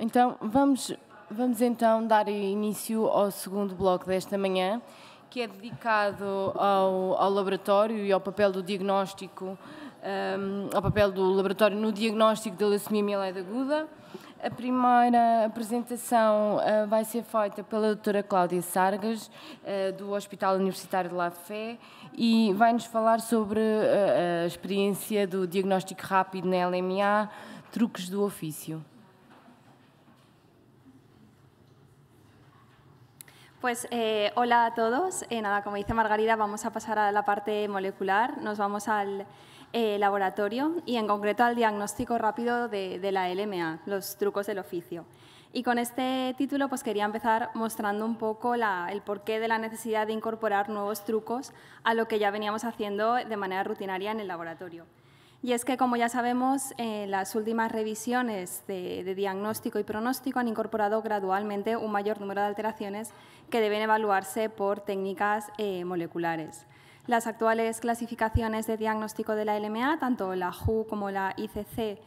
Então, vamos então dar início ao segundo bloco desta manhã, que é dedicado ao laboratório e ao papel do diagnóstico, ao papel do laboratório no diagnóstico da leucemia mieloide aguda. A primeira apresentação vai ser feita pela doutora Cláudia Sargas, do Hospital Universitário de La Fé, e vai-nos falar sobre a experiência do diagnóstico rápido na LMA, truques do ofício. Pues hola a todos. Nada, como dice Margarida, vamos a pasar a la parte molecular. Nos vamos al laboratorio y en concreto al diagnóstico rápido de la LMA, los trucos del oficio. Y con este título pues quería empezar mostrando un poco el porqué de la necesidad de incorporar nuevos trucos a lo que ya veníamos haciendo de manera rutinaria en el laboratorio. Y es que, como ya sabemos, las últimas revisiones de diagnóstico y pronóstico han incorporado gradualmente un mayor número de alteraciones que deben evaluarse por técnicas moleculares. Las actuales clasificaciones de diagnóstico de la LMA, tanto la WHO como la ICC,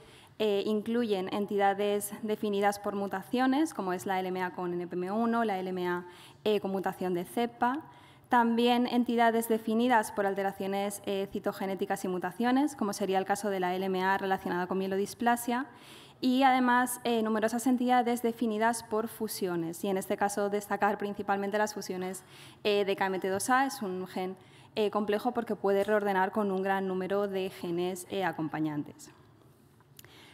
incluyen entidades definidas por mutaciones, como es la LMA con NPM1, la LMA con mutación de cepa. También entidades definidas por alteraciones citogenéticas y mutaciones, como sería el caso de la LMA relacionada con mielodisplasia, y además numerosas entidades definidas por fusiones, y en este caso destacar principalmente las fusiones de KMT2A, es un gen complejo porque puede reordenar con un gran número de genes acompañantes.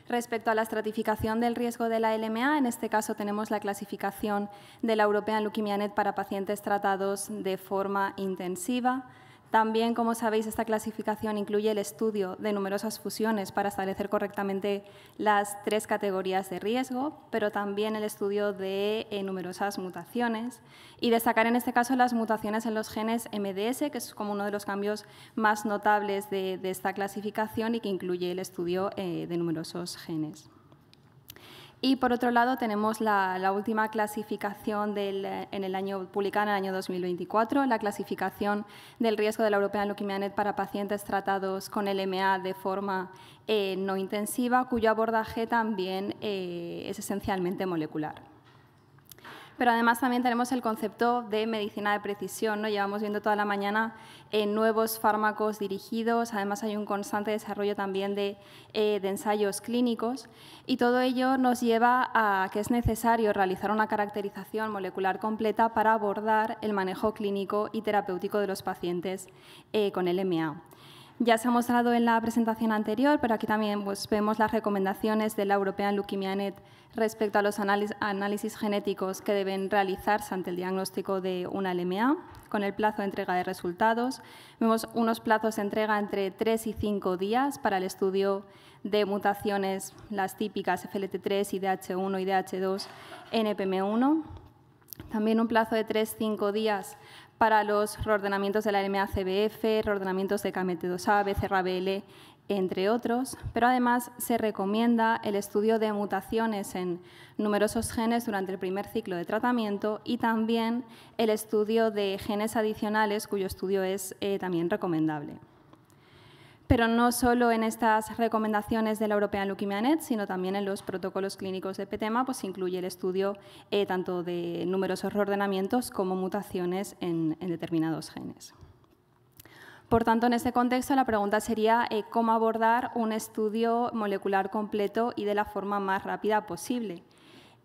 Respecto a la estratificación del riesgo de la LMA, en este caso tenemos la clasificación de la European Leukemia Net para pacientes tratados de forma intensiva. También, como sabéis, esta clasificación incluye el estudio de numerosas fusiones para establecer correctamente las 3 categorías de riesgo, pero también el estudio de numerosas mutaciones. Y destacar en este caso las mutaciones en los genes MDS, que es como uno de los cambios más notables de esta clasificación y que incluye el estudio de numerosos genes. Y, por otro lado, tenemos la última clasificación publicada en el año 2024, la clasificación del riesgo de la European Leukemia Net para pacientes tratados con LMA de forma no intensiva, cuyo abordaje también es esencialmente molecular. Pero además también tenemos el concepto de medicina de precisión, ¿no? Llevamos viendo toda la mañana nuevos fármacos dirigidos, además hay un constante desarrollo también de ensayos clínicos y todo ello nos lleva a que es necesario realizar una caracterización molecular completa para abordar el manejo clínico y terapéutico de los pacientes con LMA. Ya se ha mostrado en la presentación anterior, pero aquí también pues, vemos las recomendaciones de la European Leukemia Net respecto a los análisis genéticos que deben realizarse ante el diagnóstico de una LMA, con el plazo de entrega de resultados. Vemos unos plazos de entrega entre 3 y 5 días para el estudio de mutaciones, las típicas FLT3, IDH1, IDH2, NPM1. También un plazo de 3-5 días para los reordenamientos de la LMA-CBF, reordenamientos de KMT2A, BCR-ABL, entre otros, pero además se recomienda el estudio de mutaciones en numerosos genes durante el primer ciclo de tratamiento y también el estudio de genes adicionales, cuyo estudio es también recomendable. Pero no solo en estas recomendaciones de la European Leukemia Net, sino también en los protocolos clínicos de PETEMA, pues incluye el estudio tanto de numerosos reordenamientos como mutaciones en determinados genes. Por tanto, en este contexto, la pregunta sería cómo abordar un estudio molecular completo y de la forma más rápida posible.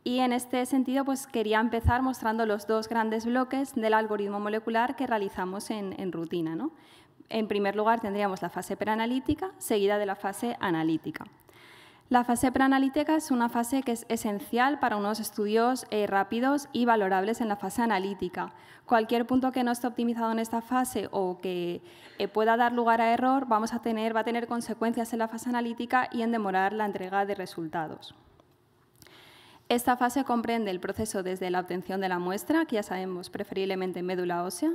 Y en este sentido, pues quería empezar mostrando los 2 grandes bloques del algoritmo molecular que realizamos en rutina, ¿no? En primer lugar, tendríamos la fase preanalítica, seguida de la fase analítica. La fase preanalítica es una fase que es esencial para unos estudios rápidos y valorables en la fase analítica. Cualquier punto que no esté optimizado en esta fase o que pueda dar lugar a error va a tener consecuencias en la fase analítica y en demorar la entrega de resultados. Esta fase comprende el proceso desde la obtención de la muestra, que ya sabemos preferiblemente en médula ósea,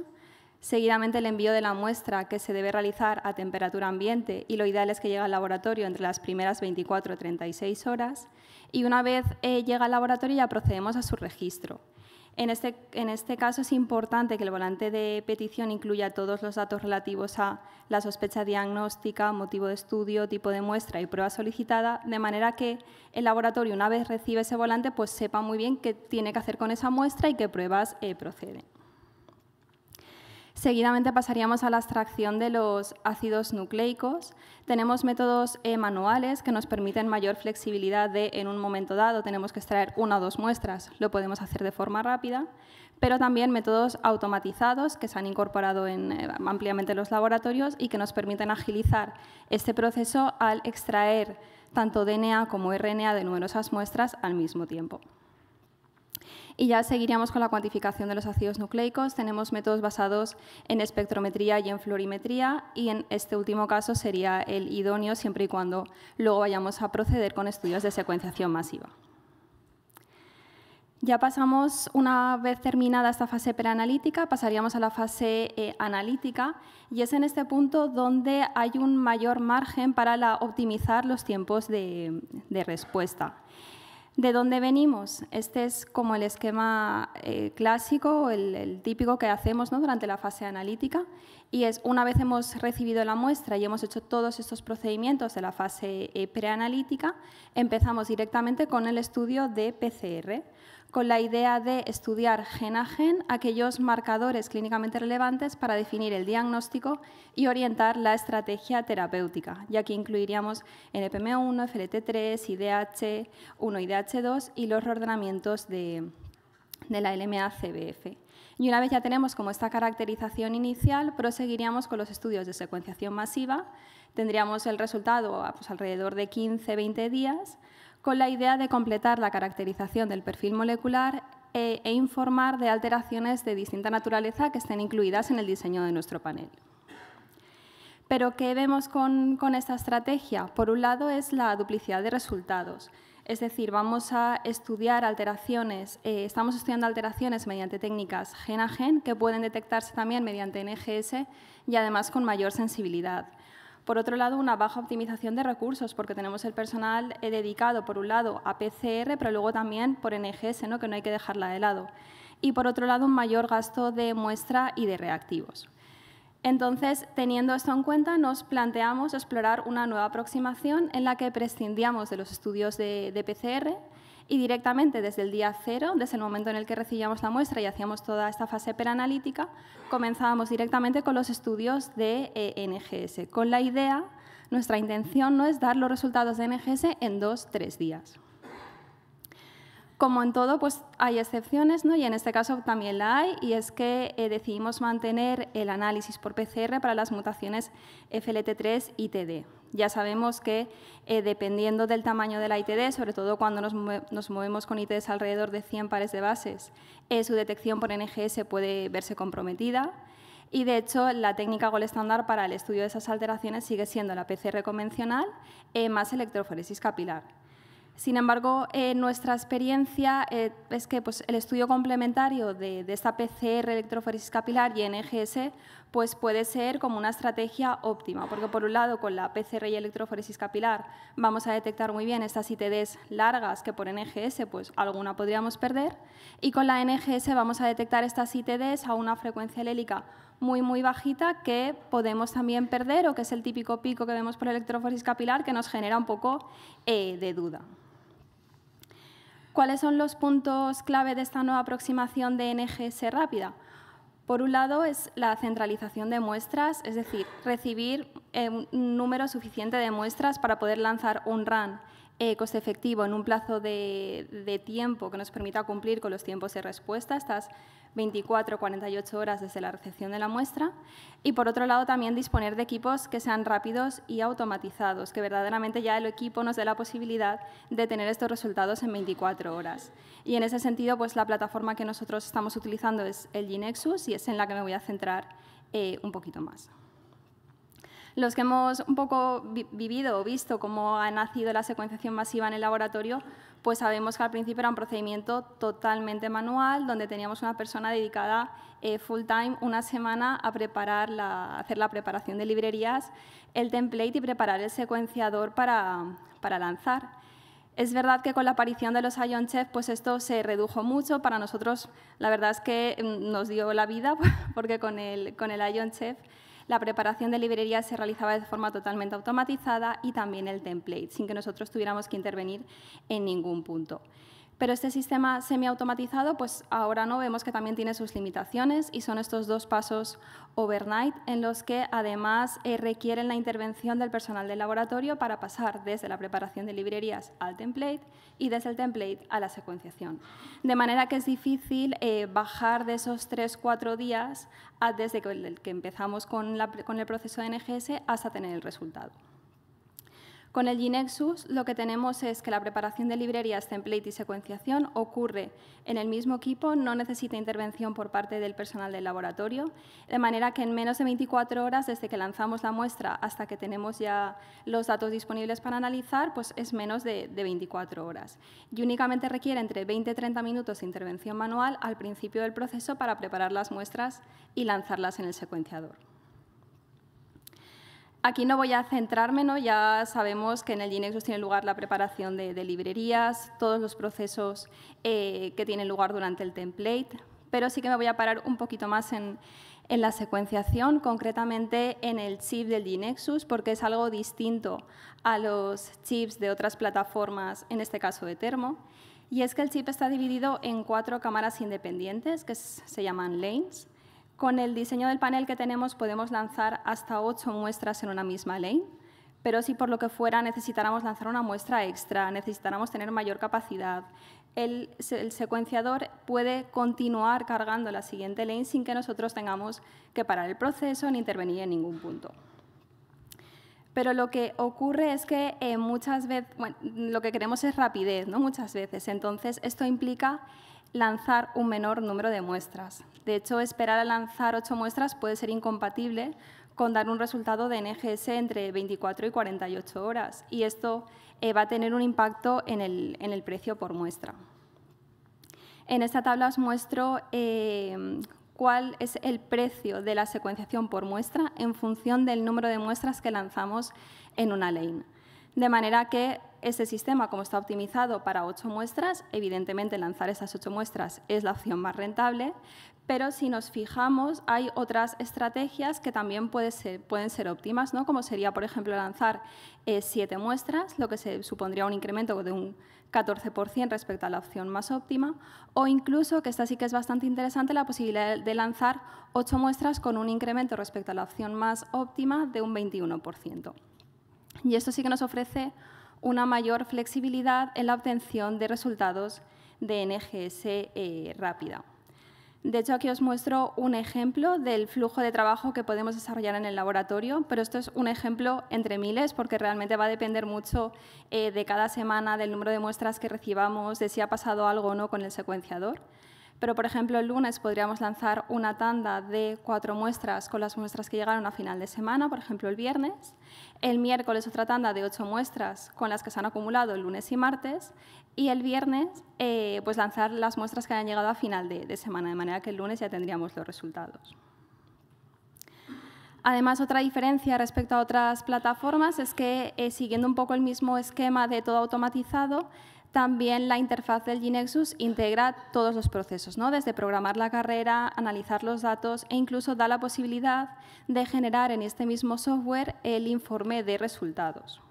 seguidamente el envío de la muestra, que se debe realizar a temperatura ambiente y lo ideal es que llegue al laboratorio entre las primeras 24 o 36 horas y una vez llega al laboratorio ya procedemos a su registro. En este caso es importante que el volante de petición incluya todos los datos relativos a la sospecha diagnóstica, motivo de estudio, tipo de muestra y prueba solicitada, de manera que el laboratorio, una vez recibe ese volante, pues sepa muy bien qué tiene que hacer con esa muestra y qué pruebas proceden. Seguidamente pasaríamos a la extracción de los ácidos nucleicos. Tenemos métodos manuales que nos permiten mayor flexibilidad de, en un momento dado, tenemos que extraer 1 o 2 muestras, lo podemos hacer de forma rápida, pero también métodos automatizados que se han incorporado ampliamente en los laboratorios y que nos permiten agilizar este proceso al extraer tanto DNA como RNA de numerosas muestras al mismo tiempo. Y ya seguiríamos con la cuantificación de los ácidos nucleicos. Tenemos métodos basados en espectrometría y en fluorimetría, y en este último caso sería el idóneo siempre y cuando luego vayamos a proceder con estudios de secuenciación masiva. Ya pasamos, una vez terminada esta fase preanalítica, pasaríamos a la fase analítica, y es en este punto donde hay un mayor margen para optimizar los tiempos de respuesta. ¿De dónde venimos? Este es como el esquema clásico, el típico que hacemos, ¿no?, durante la fase analítica, y es una vez hemos recibido la muestra y hemos hecho todos estos procedimientos de la fase preanalítica, empezamos directamente con el estudio de PCR, con la idea de estudiar gen a gen aquellos marcadores clínicamente relevantes para definir el diagnóstico y orientar la estrategia terapéutica, ya que incluiríamos NPM1, FLT3, IDH1 y IDH2 y los reordenamientos de la LMA-CBF. Y una vez ya tenemos como esta caracterización inicial, proseguiríamos con los estudios de secuenciación masiva. Tendríamos el resultado pues, alrededor de 15-20 días, con la idea de completar la caracterización del perfil molecular e informar de alteraciones de distinta naturaleza que estén incluidas en el diseño de nuestro panel. ¿Pero qué vemos con esta estrategia? Por un lado es la duplicidad de resultados, es decir, vamos a estudiar alteraciones, estamos estudiando alteraciones mediante técnicas gen a gen que pueden detectarse también mediante NGS y además con mayor sensibilidad. Por otro lado, una baja optimización de recursos, porque tenemos el personal dedicado, por un lado, a PCR, pero luego también por NGS, ¿no?, que no hay que dejarla de lado. Y, por otro lado, un mayor gasto de muestra y de reactivos. Entonces, teniendo esto en cuenta, nos planteamos explorar una nueva aproximación en la que prescindíamos de los estudios de PCR y directamente desde el día 0, desde el momento en el que recibíamos la muestra y hacíamos toda esta fase preanalítica, comenzábamos directamente con los estudios de NGS. Con la idea, nuestra intención no es dar los resultados de NGS en 2-3 días. Como en todo, pues hay excepciones, ¿no? Y en este caso también la hay, y es que decidimos mantener el análisis por PCR para las mutaciones FLT3 y TD. Ya sabemos que dependiendo del tamaño de la ITD, sobre todo cuando nos movemos con ITDs alrededor de 100 pares de bases, su detección por NGS puede verse comprometida. Y, de hecho, la técnica gold estándar para el estudio de esas alteraciones sigue siendo la PCR convencional más electroforesis capilar. Sin embargo, nuestra experiencia es que pues, el estudio complementario de esta PCR, electroforesis capilar y NGS pues, puede ser como una estrategia óptima, porque por un lado con la PCR y electroforesis capilar vamos a detectar muy bien estas ITDs largas que por NGS pues, alguna podríamos perder, y con la NGS vamos a detectar estas ITDs a una frecuencia alélica muy bajita que podemos también perder, o que es el típico pico que vemos por electroforesis capilar que nos genera un poco de duda. ¿Cuáles son los puntos clave de esta nueva aproximación de NGS rápida? Por un lado es la centralización de muestras, es decir, recibir un número suficiente de muestras para poder lanzar un run coste efectivo en un plazo de tiempo que nos permita cumplir con los tiempos de respuesta, estas 24-48 horas desde la recepción de la muestra. Y, por otro lado, también disponer de equipos que sean rápidos y automatizados, que verdaderamente ya el equipo nos dé la posibilidad de tener estos resultados en 24 horas. Y, en ese sentido, pues, la plataforma que nosotros estamos utilizando es el GeneXus, y es en la que me voy a centrar un poquito más. Los que hemos un poco vivido o visto cómo ha nacido la secuenciación masiva en el laboratorio, pues sabemos que al principio era un procedimiento totalmente manual, donde teníamos una persona dedicada full time una semana a hacer la preparación de librerías, el template y preparar el secuenciador para lanzar. Es verdad que con la aparición de los Ion Chef, pues esto se redujo mucho. Para nosotros, la verdad es que nos dio la vida, porque con el Ion Chef la preparación de librerías se realizaba de forma totalmente automatizada y también el template, sin que nosotros tuviéramos que intervenir en ningún punto. Pero este sistema semiautomatizado, pues ahora no, vemos que también tiene sus limitaciones y son estos 2 pasos overnight en los que además requieren la intervención del personal del laboratorio para pasar desde la preparación de librerías al template y desde el template a la secuenciación. De manera que es difícil bajar de esos 3-4 días desde que empezamos con el proceso de NGS hasta tener el resultado. Con el GeneXus lo que tenemos es que la preparación de librerías, template y secuenciación ocurre en el mismo equipo, no necesita intervención por parte del personal del laboratorio, de manera que en menos de 24 horas, desde que lanzamos la muestra hasta que tenemos ya los datos disponibles para analizar, pues es menos de 24 horas. Y únicamente requiere entre 20 y 30 minutos de intervención manual al principio del proceso para preparar las muestras y lanzarlas en el secuenciador. Aquí no voy a centrarme, ¿no? Ya sabemos que en el GeneXus tiene lugar la preparación de librerías, todos los procesos que tienen lugar durante el template, pero sí que me voy a parar un poquito más en la secuenciación, concretamente en el chip del GeneXus, porque es algo distinto a los chips de otras plataformas, en este caso de Thermo, y es que el chip está dividido en 4 cámaras independientes que se llaman lanes. Con el diseño del panel que tenemos podemos lanzar hasta 8 muestras en una misma lane, pero si por lo que fuera necesitáramos lanzar una muestra extra, necesitáramos tener mayor capacidad, el secuenciador puede continuar cargando la siguiente lane sin que nosotros tengamos que parar el proceso ni intervenir en ningún punto. Pero lo que ocurre es que muchas veces, lo que queremos es rapidez, ¿no? Muchas veces. Entonces, esto implica lanzar un menor número de muestras. De hecho, esperar a lanzar 8 muestras puede ser incompatible con dar un resultado de NGS entre 24 y 48 horas, y esto va a tener un impacto en el precio por muestra. En esta tabla os muestro cuál es el precio de la secuenciación por muestra en función del número de muestras que lanzamos en una lane. De manera que este sistema, como está optimizado para 8 muestras, evidentemente lanzar esas 8 muestras es la opción más rentable, pero si nos fijamos hay otras estrategias que también pueden ser óptimas, ¿no? Como sería, por ejemplo, lanzar 7 muestras, lo que se supondría un incremento de un 14% respecto a la opción más óptima, o incluso, que esta sí que es bastante interesante, la posibilidad de lanzar 8 muestras con un incremento respecto a la opción más óptima de un 21%. Y esto sí que nos ofrece una mayor flexibilidad en la obtención de resultados de NGS rápida. De hecho, aquí os muestro un ejemplo del flujo de trabajo que podemos desarrollar en el laboratorio, pero esto es un ejemplo entre miles porque realmente va a depender mucho de cada semana, del número de muestras que recibamos, de si ha pasado algo o no con el secuenciador. Pero, por ejemplo, el lunes podríamos lanzar una tanda de 4 muestras con las muestras que llegaron a final de semana, por ejemplo, el viernes. El miércoles otra tanda de 8 muestras con las que se han acumulado el lunes y martes. Y el viernes, pues lanzar las muestras que hayan llegado a final de semana, de manera que el lunes ya tendríamos los resultados. Además, otra diferencia respecto a otras plataformas es que, siguiendo un poco el mismo esquema de todo automatizado, también la interfaz del GeneXus integra todos los procesos, ¿no? Desde programar la carrera, analizar los datos e incluso da la posibilidad de generar en este mismo software el informe de resultados.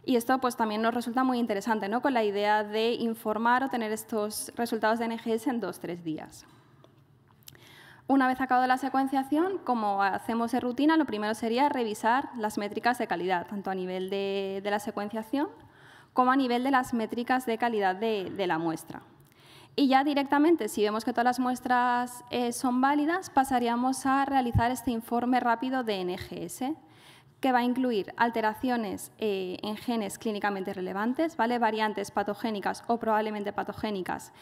Y esto pues, también nos resulta muy interesante, ¿no? Con la idea de informar o tener estos resultados de NGS en 2-3 días. Una vez acabada la secuenciación, como hacemos de rutina, lo primero sería revisar las métricas de calidad, tanto a nivel de la secuenciación como a nivel de las métricas de calidad de la muestra. Y ya directamente, si vemos que todas las muestras son válidas, pasaríamos a realizar este informe rápido de NGS, que va a incluir alteraciones en genes clínicamente relevantes, ¿vale? Variantes patogénicas o probablemente patogénicas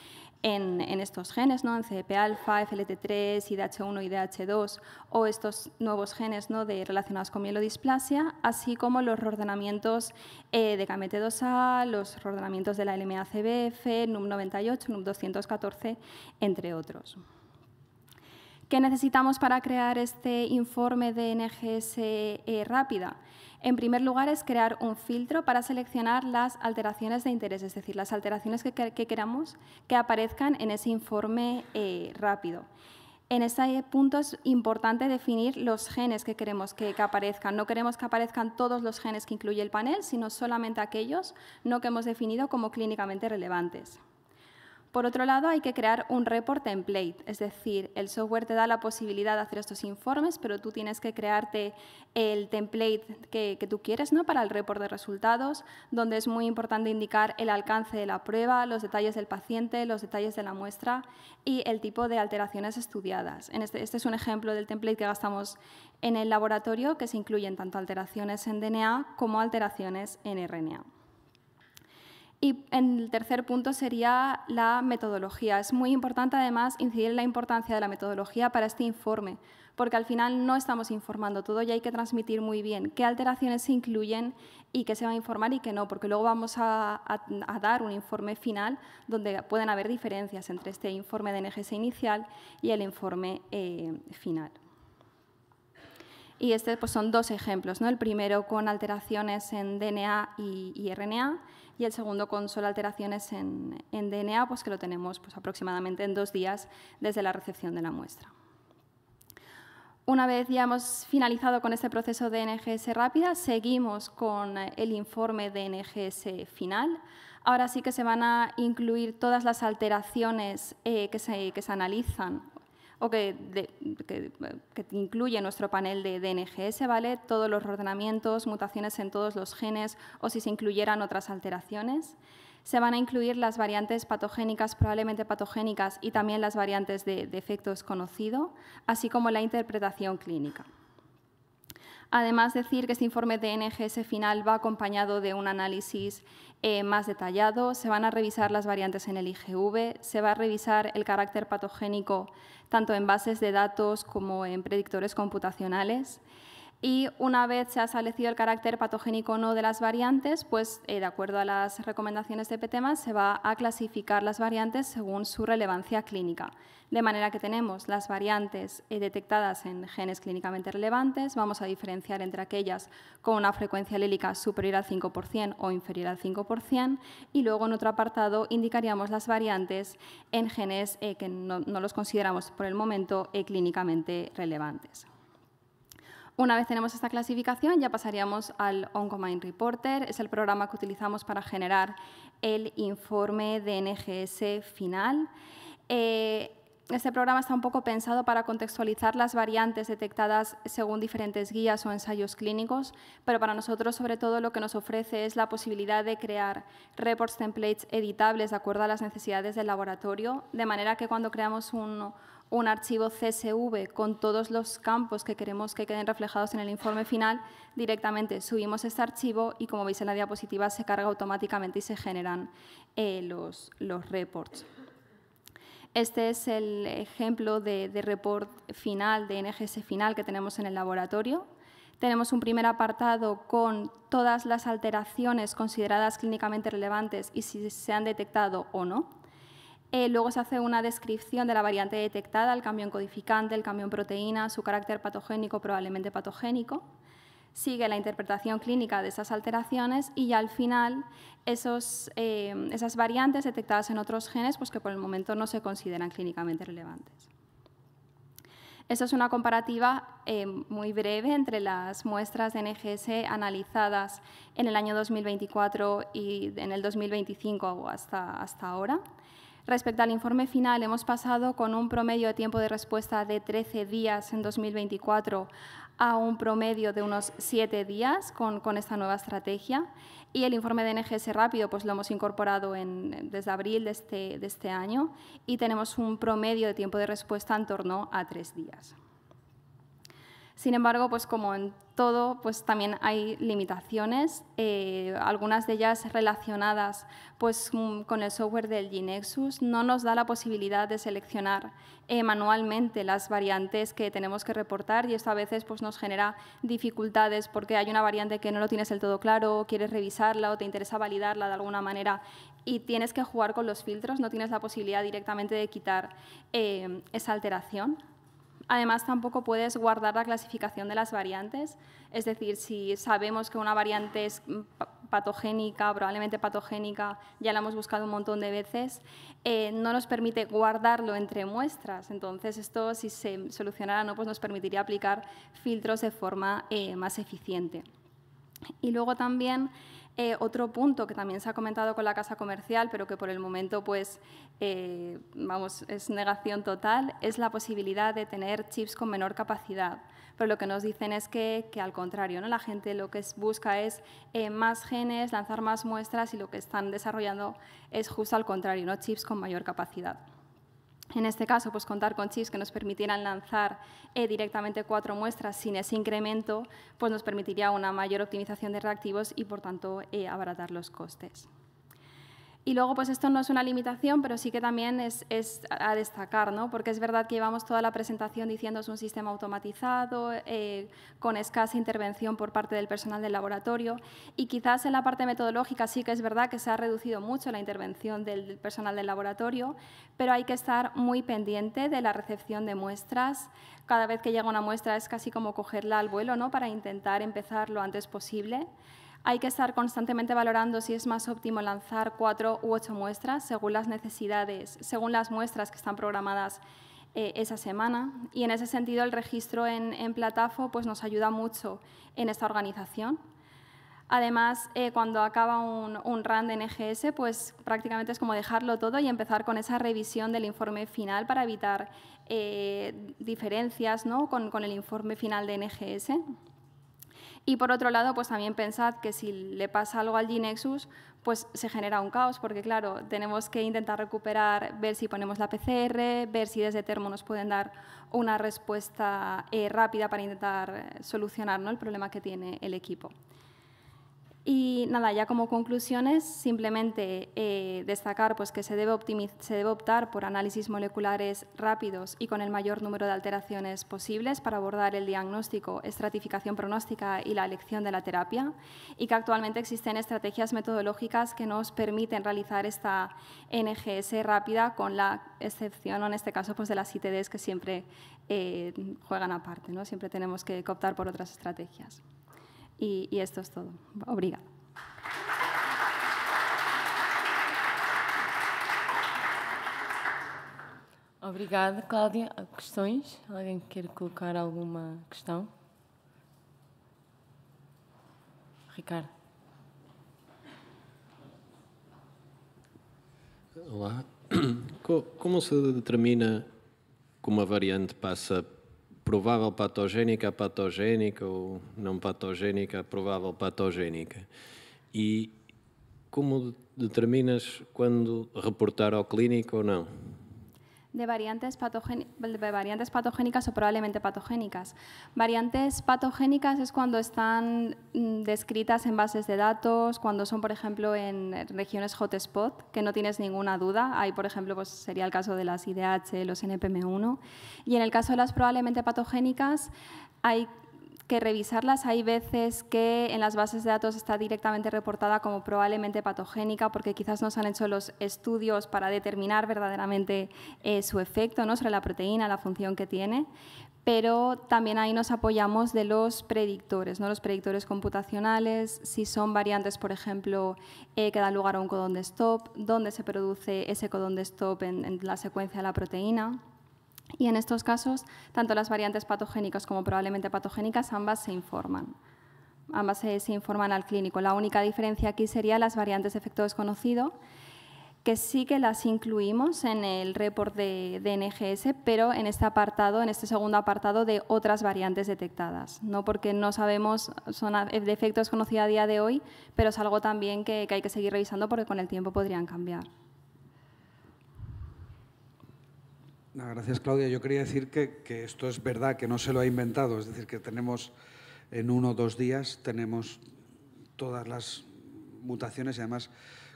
en estos genes, ¿no? En CDP-alfa, FLT3, IDH1 y IDH2, o estos nuevos genes, ¿no? Relacionados con mielodisplasia, así como los reordenamientos de KMT2A, los reordenamientos de la LMA-CBF, NUM98, NUM214, entre otros. ¿Qué necesitamos para crear este informe de NGS rápida? En primer lugar, es crear un filtro para seleccionar las alteraciones de interés, es decir, las alteraciones que queramos que aparezcan en ese informe rápido. En este punto es importante definir los genes que queremos que aparezcan. No queremos que aparezcan todos los genes que incluye el panel, sino solamente aquellos no que hemos definido como clínicamente relevantes. Por otro lado, hay que crear un report template, es decir, el software te da la posibilidad de hacer estos informes, pero tú tienes que crearte el template que tú quieres, ¿no?, para el report de resultados, donde es muy importante indicar el alcance de la prueba, los detalles del paciente, los detalles de la muestra y el tipo de alteraciones estudiadas. Este es un ejemplo del template que gastamos en el laboratorio, que se incluyen tanto alteraciones en DNA como alteraciones en RNA. Y el tercer punto sería la metodología. Es muy importante, además, incidir en la importancia de la metodología para este informe, porque al final no estamos informando todo y hay que transmitir muy bien qué alteraciones se incluyen y qué se va a informar y qué no, porque luego vamos a dar un informe final donde pueden haber diferencias entre este informe de NGS inicial y el informe final. Y pues son dos ejemplos, ¿no? El primero con alteraciones en DNA y RNA y el segundo con solo alteraciones en DNA, pues que lo tenemos pues aproximadamente en 2 días desde la recepción de la muestra. Una vez ya hemos finalizado con este proceso de NGS rápida, seguimos con el informe de NGS final. Ahora sí que se van a incluir todas las alteraciones que se analizan o que incluye nuestro panel de NGS, ¿vale? Todos los reordenamientos, mutaciones en todos los genes o si se incluyeran otras alteraciones. Se van a incluir las variantes patogénicas, probablemente patogénicas, y también las variantes de efecto desconocido, así como la interpretación clínica. Además, decir que este informe de NGS final va acompañado de un análisis más detallado. Se van a revisar las variantes en el IgV, se va a revisar el carácter patogénico tanto en bases de datos como en predictores computacionales. Y una vez se ha establecido el carácter patogénico o no de las variantes, pues de acuerdo a las recomendaciones de PTMA se va a clasificar las variantes según su relevancia clínica. De manera que tenemos las variantes detectadas en genes clínicamente relevantes, vamos a diferenciar entre aquellas con una frecuencia alílica superior al 5% o inferior al 5%, y luego en otro apartado indicaríamos las variantes en genes que no los consideramos por el momento clínicamente relevantes. Una vez tenemos esta clasificación, ya pasaríamos al Oncomine Reporter. Es el programa que utilizamos para generar el informe de NGS final. Este programa está un poco pensado para contextualizar las variantes detectadas según diferentes guías o ensayos clínicos, pero para nosotros, sobre todo, lo que nos ofrece es la posibilidad de crear reports templates editables de acuerdo a las necesidades del laboratorio, de manera que cuando creamos un archivo CSV con todos los campos que queremos que queden reflejados en el informe final, directamente subimos este archivo y, como veis en la diapositiva, se carga automáticamente y se generan los reports. Este es el ejemplo de report final, de NGS final que tenemos en el laboratorio. Tenemos un primer apartado con todas las alteraciones consideradas clínicamente relevantes y si se han detectado o no. Luego se hace una descripción de la variante detectada, el cambio en codificante, el cambio en proteína, su carácter patogénico, probablemente patogénico. Sigue la interpretación clínica de esas alteraciones y ya al final esas variantes detectadas en otros genes pues que por el momento no se consideran clínicamente relevantes. Esta es una comparativa muy breve entre las muestras de NGS analizadas en el año 2024 y en el 2025 hasta ahora. Respecto al informe final, hemos pasado con un promedio de tiempo de respuesta de 13 días en 2024 a un promedio de unos 7 días con esta nueva estrategia. Y el informe de NGS rápido pues lo hemos incorporado desde abril de este año y tenemos un promedio de tiempo de respuesta en torno a 3 días. Sin embargo, pues como en todo, pues también hay limitaciones, algunas de ellas relacionadas pues, con el software del GeneXus. No nos da la posibilidad de seleccionar manualmente las variantes que tenemos que reportar y esto a veces pues, nos genera dificultades porque hay una variante que no lo tienes del todo claro, o quieres revisarla o te interesa validarla de alguna manera y tienes que jugar con los filtros, no tienes la posibilidad directamente de quitar esa alteración. Además, tampoco puedes guardar la clasificación de las variantes. Es decir, si sabemos que una variante es patogénica, probablemente patogénica, ya la hemos buscado un montón de veces, no nos permite guardarlo entre muestras. Entonces, esto, si se solucionara, ¿no? Pues nos permitiría aplicar filtros de forma más eficiente. Y luego también otro punto que también se ha comentado con la casa comercial, pero que por el momento pues, es negación total, es la posibilidad de tener chips con menor capacidad. Pero lo que nos dicen es que al contrario, ¿no? La gente lo que busca es más genes, lanzar más muestras, y lo que están desarrollando es justo al contrario, ¿no? Chips con mayor capacidad. En este caso, pues contar con chips que nos permitieran lanzar directamente 4 muestras sin ese incremento, pues nos permitiría una mayor optimización de reactivos y, por tanto, abaratar los costes. Y luego, pues esto no es una limitación, pero sí que también es a destacar, ¿no? Porque es verdad que llevamos toda la presentación diciendo es un sistema automatizado, con escasa intervención por parte del personal del laboratorio, y quizás en la parte metodológica sí que es verdad que se ha reducido mucho la intervención del personal del laboratorio, pero hay que estar muy pendiente de la recepción de muestras. Cada vez que llega una muestra es casi como cogerla al vuelo, ¿no? Para intentar empezar lo antes posible. Hay que estar constantemente valorando si es más óptimo lanzar 4 u 8 muestras según las necesidades, según las muestras que están programadas esa semana. Y en ese sentido, el registro en Platafo pues, nos ayuda mucho en esta organización. Además, cuando acaba un run de NGS, pues prácticamente es como dejarlo todo y empezar con esa revisión del informe final para evitar diferencias, ¿no? con el informe final de NGS. Y por otro lado, pues también pensad que si le pasa algo al G-Nexus, pues se genera un caos, porque claro, tenemos que intentar recuperar, ver si ponemos la PCR, ver si desde Thermo nos pueden dar una respuesta rápida para intentar solucionar, ¿no? El problema que tiene el equipo. Y nada, ya como conclusiones, simplemente destacar pues, que se debe optar por análisis moleculares rápidos y con el mayor número de alteraciones posibles para abordar el diagnóstico, estratificación pronóstica y la elección de la terapia, y que actualmente existen estrategias metodológicas que nos permiten realizar esta NGS rápida, con la excepción, en este caso, pues, de las ITDs, que siempre juegan aparte, ¿no? Siempre tenemos que optar por otras estrategias. Y esto es todo. Obrigada. Obrigada, Cláudia. Questões? Alguém quer colocar alguma questão? Ricardo. Olá. Como se determina que uma variante passa provável patogénica a patogénica ou não patogénica a provável patogénica? E como determinas quando reportar ao clínico ou não? De variantes patogénicas o probablemente patogénicas. Variantes patogénicas es cuando están descritas en bases de datos, cuando son, por ejemplo, en regiones hotspot, que no tienes ninguna duda. Ahí, por ejemplo, pues sería el caso de las IDH, los NPM1. Y en el caso de las probablemente patogénicas, hay que revisarlas. Hay veces que en las bases de datos está directamente reportada como probablemente patogénica, porque quizás no se han hecho los estudios para determinar verdaderamente su efecto, ¿no? Sobre la proteína, la función que tiene. Pero también ahí nos apoyamos de los predictores, ¿no? Los predictores computacionales, si son variantes, por ejemplo, que dan lugar a un codón de stop, dónde se produce ese codón de stop en la secuencia de la proteína. Y en estos casos, tanto las variantes patogénicas como probablemente patogénicas, ambas se informan. Ambas se informan al clínico. La única diferencia aquí sería las variantes de efecto desconocido, que sí que las incluimos en el report de NGS, pero en este apartado, en este segundo apartado de otras variantes detectadas, ¿no? Porque no sabemos, son de efecto desconocido a día de hoy, pero es algo también que hay que seguir revisando porque con el tiempo podrían cambiar. Gracias, Claudia. Yo quería decir que esto es verdad, que no se lo ha inventado. Es decir, que tenemos en 1 o 2 días tenemos todas las mutaciones y además,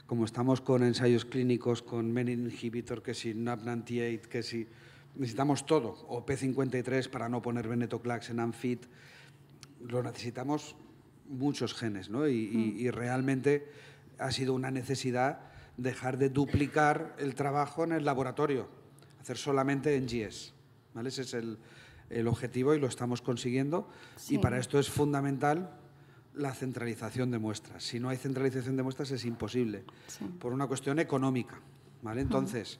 como estamos con ensayos clínicos, con menin inhibitor, que si NAP98, que si necesitamos todo, o P53 para no poner venetoclax en ANFIT, lo necesitamos muchos genes, ¿no? Y realmente ha sido una necesidad dejar de duplicar el trabajo en el laboratorio, hacer solamente NGS, ¿vale? Ese es el objetivo y lo estamos consiguiendo. Sí. Y para esto es fundamental la centralización de muestras. Si no hay centralización de muestras es imposible, Sí. por una cuestión económica, ¿vale? Entonces,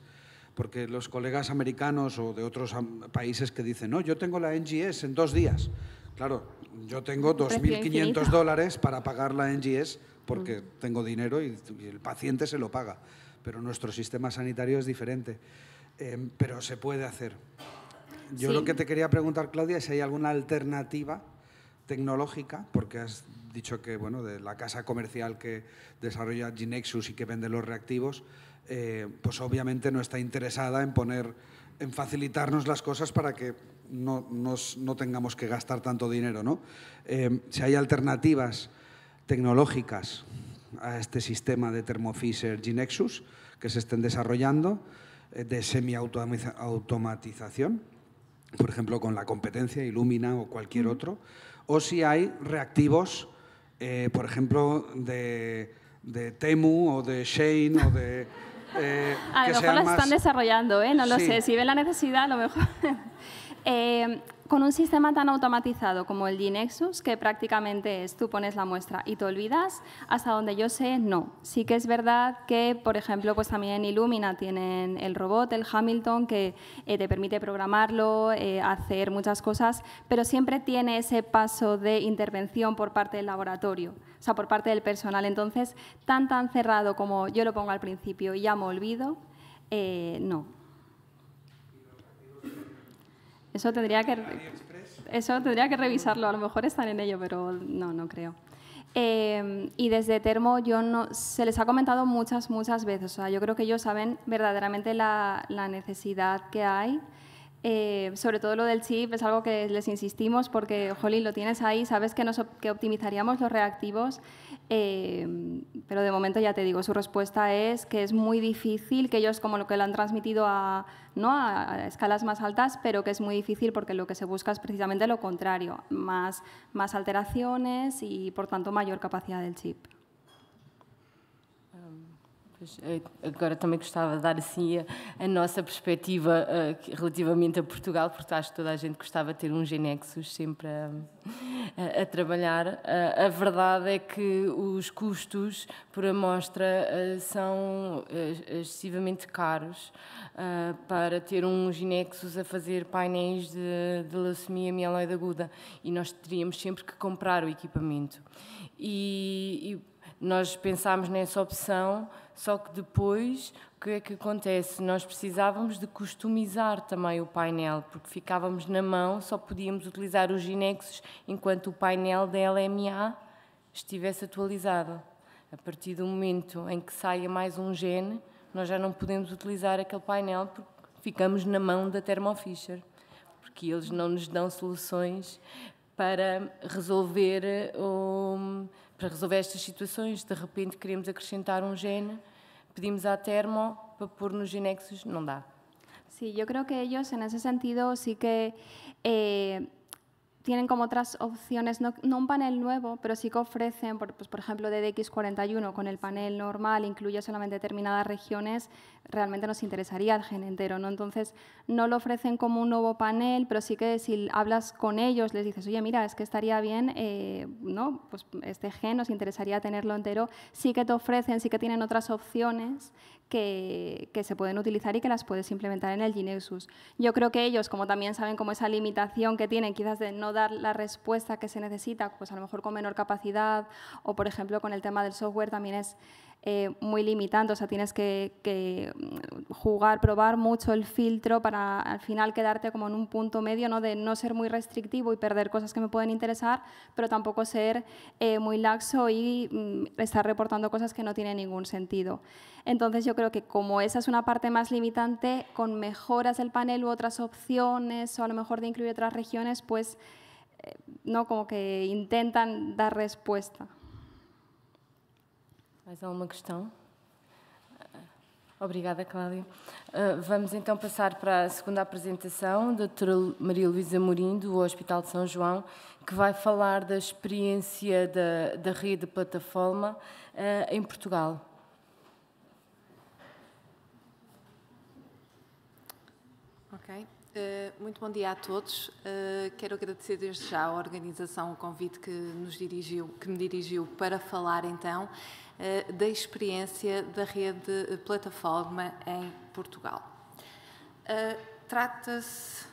porque los colegas americanos o de otros países que dicen, no, yo tengo la NGS en 2 días. Claro, yo tengo $2.500 para pagar la NGS porque tengo dinero y el paciente se lo paga. Pero nuestro sistema sanitario es diferente. Pero se puede hacer. Yo Sí. lo que te quería preguntar, Claudia, es si hay alguna alternativa tecnológica, porque has dicho que, bueno, de la casa comercial que desarrolla Genexus y que vende los reactivos, pues obviamente no está interesada en facilitarnos las cosas para que no tengamos que gastar tanto dinero, ¿no? Si hay alternativas tecnológicas a este sistema de Thermo Fisher Genexus que se estén desarrollando, de semi-automatización, por ejemplo, con la competencia Illumina o cualquier otro, o si hay reactivos, por ejemplo, de Temu o de Shane o de... A lo mejor las están desarrollando, no lo Sí. sé. Si ven la necesidad, a lo mejor... Con un sistema tan automatizado como el Genexus, que prácticamente es tú pones la muestra y te olvidas, hasta donde yo sé, no. Sí que es verdad que, por ejemplo, pues también Illumina tienen el robot, el Hamilton, que te permite programarlo, hacer muchas cosas, pero siempre tiene ese paso de intervención por parte del laboratorio, o sea, por parte del personal. Entonces, tan cerrado como yo lo pongo al principio y ya me olvido, no. Eso tendría que revisarlo, a lo mejor están en ello, pero no creo. Y desde Thermo se les ha comentado muchas veces, o sea, yo creo que ellos saben verdaderamente la necesidad que hay. Sobre todo lo del chip es algo que les insistimos porque, jolín, lo tienes ahí, sabes que optimizaríamos los reactivos, pero de momento ya te digo, su respuesta es que es muy difícil, que ellos como lo que lo han transmitido a escalas más altas, pero que es muy difícil porque lo que se busca es precisamente lo contrario, más alteraciones y, por tanto, mayor capacidad del chip. Agora também gostava de dar assim a nossa perspectiva relativamente a Portugal, porque acho que toda a gente gostava de ter um Genexus sempre a trabalhar. A verdade é que os custos por amostra são excessivamente caros para ter um Genexus a fazer painéis de leucemia mieloide aguda, e nós teríamos sempre que comprar o equipamento. E nós pensámos nessa opção, só que depois, o que é que acontece? Nós precisávamos de customizar também o painel, porque ficávamos na mão, só podíamos utilizar os Genexus enquanto o painel da LMA estivesse atualizado. A partir do momento em que saia mais um gene, nós já não podemos utilizar aquele painel porque ficamos na mão da Thermo Fisher, porque eles não nos dão soluções para resolver estas situações. De repente queremos acrescentar um gene, pedimos à Thermo para pôr nos Genexus, não dá. Sí, yo creo que ellos en ese sentido sí que tienen como otras opciones, no un panel nuevo, pero sí que ofrecen, pues, por ejemplo, DDX41 con el panel normal, incluye solamente determinadas regiones, realmente nos interesaría el gen entero, ¿no? Entonces, no lo ofrecen como un nuevo panel, pero sí que si hablas con ellos, les dices, oye, mira, es que estaría bien, ¿no? Pues este gen nos interesaría tenerlo entero, sí que te ofrecen, sí que tienen otras opciones que se pueden utilizar y que las puedes implementar en el Genexus. Yo creo que ellos, como también saben como esa limitación que tienen quizás de no dar la respuesta que se necesita, pues a lo mejor con menor capacidad o, por ejemplo, con el tema del software también es muy limitante, o sea, tienes que probar mucho el filtro para al final quedarte como en un punto medio, ¿no? De no ser muy restrictivo y perder cosas que me pueden interesar, pero tampoco ser muy laxo y estar reportando cosas que no tienen ningún sentido. Entonces, yo creo que como esa es una parte más limitante, con mejoras del panel u otras opciones o a lo mejor de incluir otras regiones, pues no, como que intentan dar respuesta. Mais alguma questão? Obrigada, Cláudia. Vamos então passar para a segunda apresentação, da doutora Maria Luísa Amorim, do Hospital de São João, que vai falar da experiência da rede plataforma em Portugal. Ok. Muito bom dia a todos. Quero agradecer desde já à organização o convite que me dirigiu para falar então da experiência da rede plataforma em Portugal. Trata-se...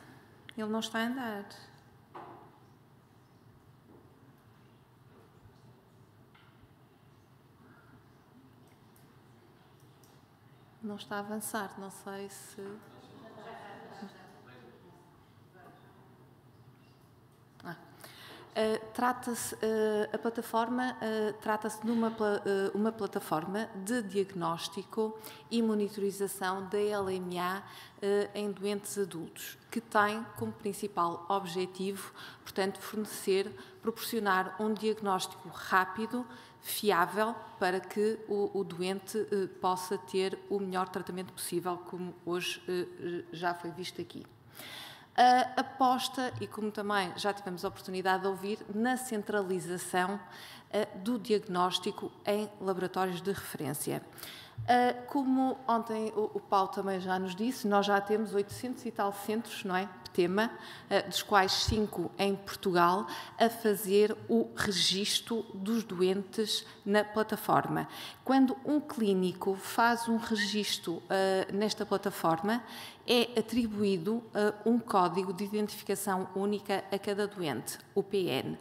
Ele não está a andar. Não está a avançar, não sei se... a plataforma trata-se de uma plataforma de diagnóstico e monitorização da LMA em doentes adultos, que tem como principal objetivo, portanto, proporcionar um diagnóstico rápido, fiável, para que o doente possa ter o melhor tratamento possível, como hoje já foi visto aqui. A aposta, e como também já tivemos a oportunidade de ouvir, na centralização do diagnóstico em laboratórios de referência. Como ontem o Paulo também já nos disse, nós já temos 800 e tal centros, não é? PTEMA, dos quais 5 em Portugal, a fazer o registro dos doentes na plataforma. Quando um clínico faz um registro nesta plataforma, é atribuído um código de identificação única a cada doente, o PN.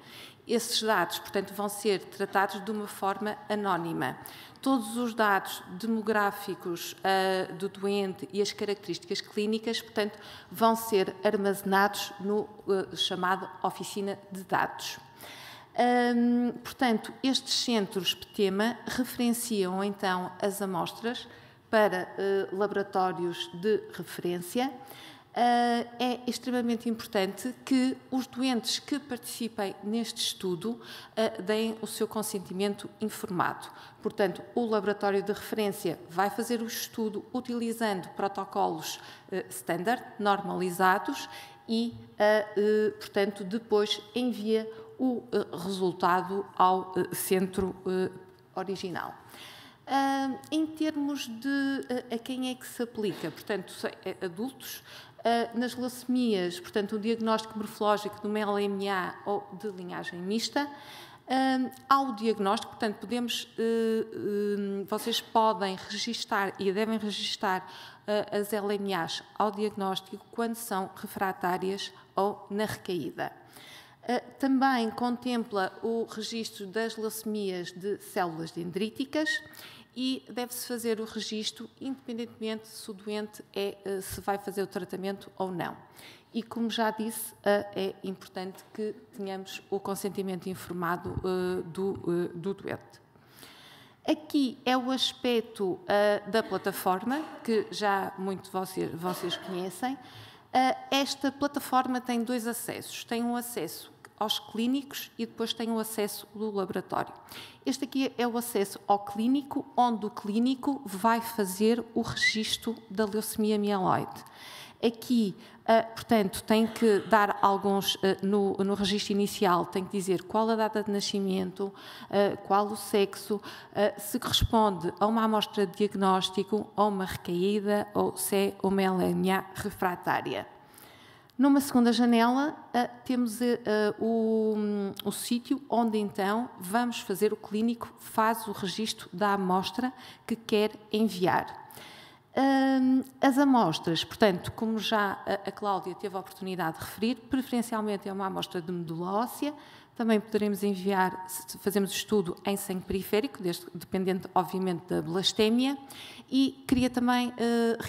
Esses dados, portanto, vão ser tratados de uma forma anónima. Todos os dados demográficos do doente e as características clínicas, portanto, vão ser armazenados no chamado Oficina de Dados. Portanto, estes centros PTEMA referenciam, então, as amostras para laboratórios de referência. É extremamente importante que os doentes que participem neste estudo deem o seu consentimento informado. Portanto, o laboratório de referência vai fazer o estudo utilizando protocolos standard, normalizados, e, portanto, depois envia o resultado ao centro original. Em termos de a quem é que se aplica, portanto, adultos, nas leucemias, portanto, o diagnóstico morfológico de uma LMA ou de linhagem mista, há o diagnóstico, portanto, vocês podem registar e devem registar as LMAs ao diagnóstico quando são refratárias ou na recaída. Também contempla o registro das leucemias de células dendríticas e deve-se fazer o registro independentemente se o doente se vai fazer o tratamento ou não. E, como já disse, é importante que tenhamos o consentimento informado do doente. Aqui é o aspecto da plataforma, que já muito vocês conhecem. Esta plataforma tem 2 acessos. Tem um acesso aos clínicos e depois tem o acesso do laboratório. Este aqui é o acesso ao clínico, onde o clínico vai fazer o registro da leucemia mieloide. Aqui, portanto, tem que dar alguns, no registro inicial, tem que dizer qual a data de nascimento, qual o sexo, se corresponde a uma amostra de diagnóstico, ou uma recaída, ou se é uma LMA refratária. Numa segunda janela, temos o sítio onde, então, vamos fazer, o clínico faz o registro da amostra que quer enviar. As amostras, portanto, como já a Cláudia teve a oportunidade de referir, preferencialmente é uma amostra de medula óssea. Também poderemos enviar, se fazemos o estudo, em sangue periférico, dependente, obviamente, da blastémia. E queria também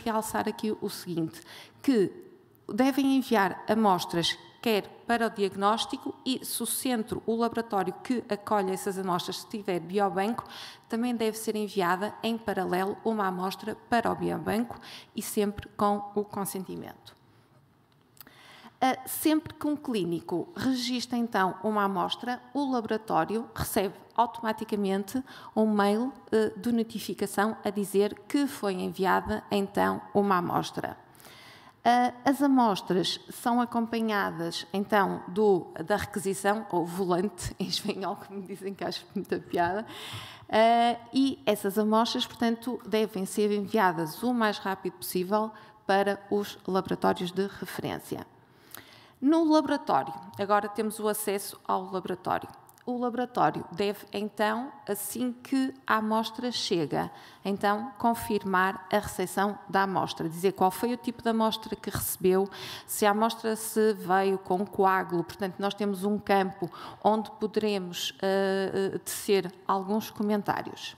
realçar aqui o seguinte, que devem enviar amostras quer para o diagnóstico e, se o centro, o laboratório que acolhe essas amostras, se tiver biobanco, também deve ser enviada em paralelo uma amostra para o biobanco e sempre com o consentimento. Sempre que um clínico registra, então, uma amostra, o laboratório recebe automaticamente um mail de notificação a dizer que foi enviada, então, uma amostra. As amostras são acompanhadas, então, da requisição, ou volante, em espanhol, como dizem, que acho muita piada, e essas amostras, portanto, devem ser enviadas o mais rápido possível para os laboratórios de referência. No laboratório, agora temos o acesso ao laboratório. O laboratório deve, então, assim que a amostra chega, então, confirmar a recepção da amostra, dizer qual foi o tipo de amostra que recebeu, se a amostra se veio com coágulo, portanto, nós temos um campo onde poderemos tecer alguns comentários.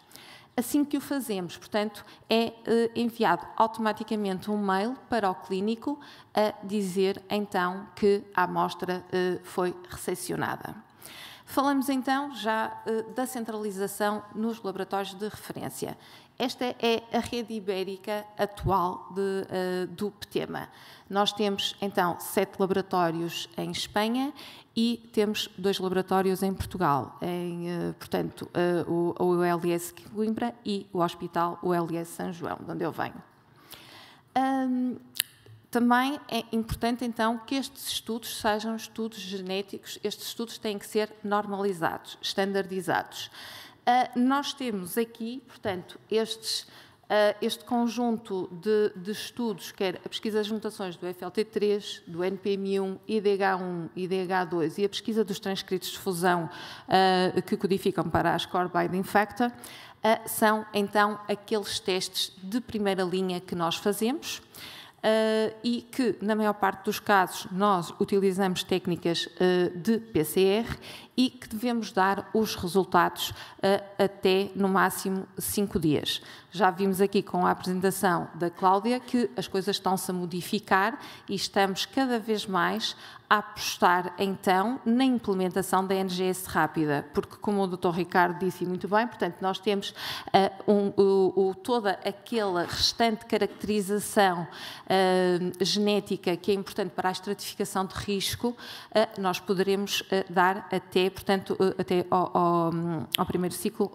Assim que o fazemos, portanto, é enviado automaticamente um mail para o clínico a dizer, então, que a amostra foi recepcionada. Falamos então já da centralização nos laboratórios de referência. Esta é a rede ibérica atual do PTEMA. Nós temos então 7 laboratórios em Espanha e temos 2 laboratórios em Portugal, portanto, o ULS Coimbra e o Hospital ULS São João, de onde eu venho. Também é importante, então, que estes estudos sejam estudos genéticos. Estes estudos têm que ser normalizados, standardizados. Nós temos aqui, portanto, este conjunto de estudos, quer a pesquisa das mutações do FLT3, do NPM1, IDH1, IDH2 e a pesquisa dos transcritos de fusão que codificam para a Score Binding Factor, são, então, aqueles testes de primeira linha que nós fazemos. E que, na maior parte dos casos, nós utilizamos técnicas de PCR e que devemos dar os resultados até, no máximo, 5 dias. Já vimos aqui com a apresentação da Cláudia que as coisas estão-se a modificar e estamos cada vez mais a apostar, então, na implementação da NGS rápida, porque, como o Dr. Ricardo disse muito bem, portanto, nós temos toda aquela restante caracterização genética que é importante para a estratificação de risco, nós poderemos dar até, portanto, até ao primeiro ciclo,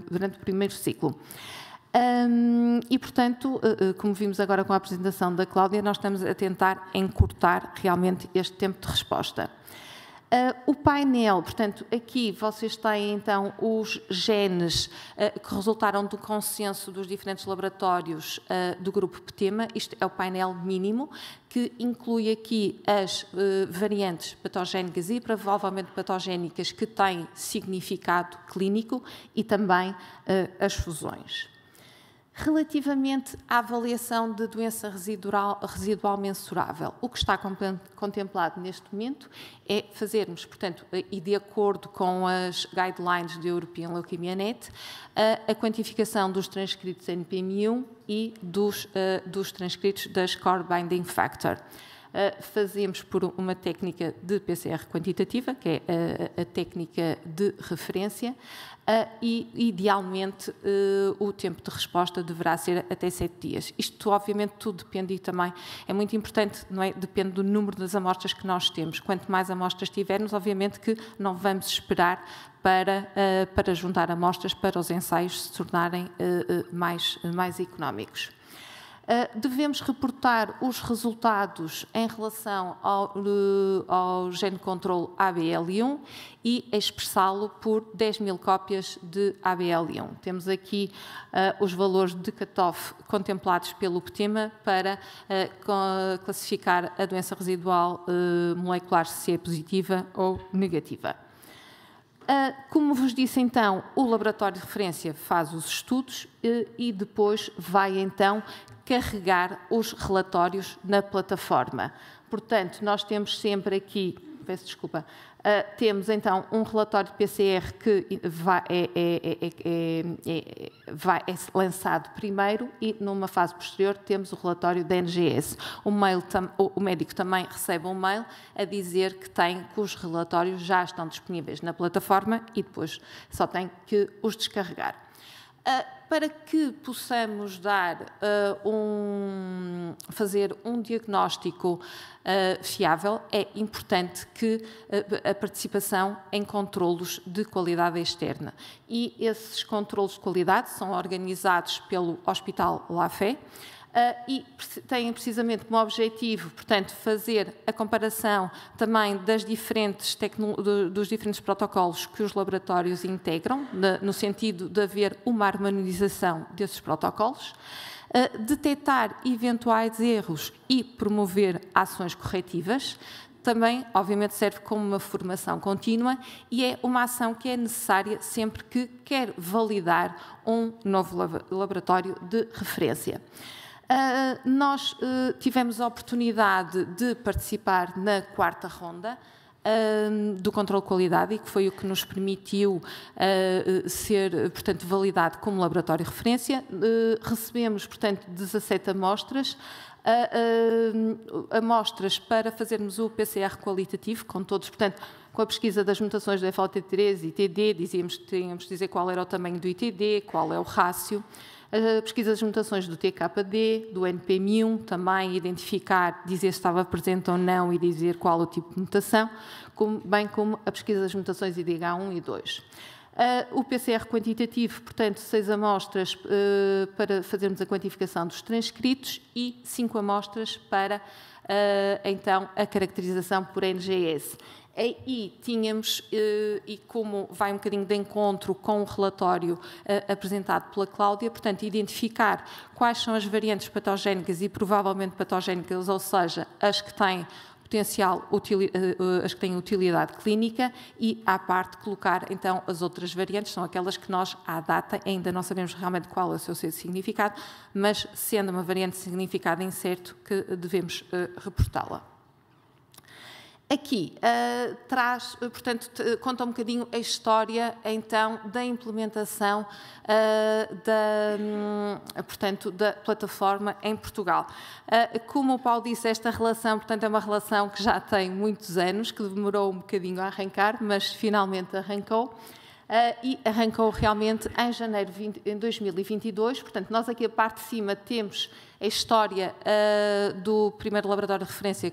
durante o primeiro ciclo. E, portanto, como vimos agora com a apresentação da Cláudia, nós estamos a tentar encurtar realmente este tempo de resposta. O painel, portanto, aqui vocês têm então os genes que resultaram do consenso dos diferentes laboratórios do grupo PTEMA. Isto é o painel mínimo, que inclui aqui as variantes patogénicas e provavelmente patogénicas que têm significado clínico e também as fusões. Relativamente à avaliação de doença residual mensurável, o que está contemplado neste momento é fazermos, portanto, e de acordo com as guidelines da European Leukemia Net, a quantificação dos transcritos NPM1 e dos transcritos da Score Binding Factor. Fazemos por uma técnica de PCR quantitativa, que é a técnica de referência, e, idealmente, o tempo de resposta deverá ser até 7 dias. Isto, obviamente, tudo depende e também é muito importante, não é? Depende do número das amostras que nós temos. Quanto mais amostras tivermos, obviamente que não vamos esperar para juntar amostras para os ensaios se tornarem mais económicos. Devemos reportar os resultados em relação ao gene controle ABL1 e expressá-lo por 10.000 cópias de ABL1. Temos aqui os valores de cutoff contemplados pelo PTEMA para classificar a doença residual molecular se é positiva ou negativa. Como vos disse, então, o laboratório de referência faz os estudos e depois vai, então, carregar os relatórios na plataforma. Portanto, nós temos sempre aqui, peço desculpa, temos então um relatório de PCR que é lançado primeiro e numa fase posterior temos o relatório da NGS. O médico também recebe um mail a dizer que os relatórios já estão disponíveis na plataforma e depois só tem que os descarregar. Para que possamos fazer um diagnóstico fiável, é importante que a participação em controlos de qualidade externa. E esses controlos de qualidade são organizados pelo Hospital La Fé, e têm precisamente como objetivo, portanto, fazer a comparação também dos diferentes protocolos que os laboratórios integram, no sentido de haver uma harmonização desses protocolos, detectar eventuais erros e promover ações corretivas. Também, obviamente, serve como uma formação contínua e é uma ação que é necessária sempre que quer validar um novo laboratório de referência. Nós tivemos a oportunidade de participar na 4ª ronda do controle de qualidade e que foi o que nos permitiu ser, portanto, validado como laboratório de referência. Recebemos, portanto, 17 amostras, amostras para fazermos o PCR qualitativo, com todos, portanto, com a pesquisa das mutações do FLT3 e TD, tínhamos de dizer qual era o tamanho do ITD, qual é o rácio. A pesquisa das mutações do TKD, do NPM1, também identificar, dizer se estava presente ou não e dizer qual o tipo de mutação, bem como a pesquisa das mutações IDH1 e 2. O PCR quantitativo, portanto, 6 amostras para fazermos a quantificação dos transcritos e 5 amostras para, então, a caracterização por NGS. E tínhamos, e como vai um bocadinho de encontro com o relatório apresentado pela Cláudia, portanto, identificar quais são as variantes patogénicas e provavelmente patogénicas, ou seja, as que têm potencial, as que têm utilidade clínica e, à parte, colocar, então, as outras variantes, são aquelas que nós, à data, ainda não sabemos realmente qual é o seu significado, mas, sendo uma variante de significado incerto, que devemos reportá-la. Aqui traz, portanto, conta um bocadinho a história, então, da implementação da plataforma em Portugal. Como o Paulo disse, esta relação, portanto, é uma relação que já tem muitos anos, que demorou um bocadinho a arrancar, mas finalmente arrancou. E arrancou realmente em janeiro de 2022. Portanto, nós aqui a parte de cima temos a história do primeiro laboratório de referência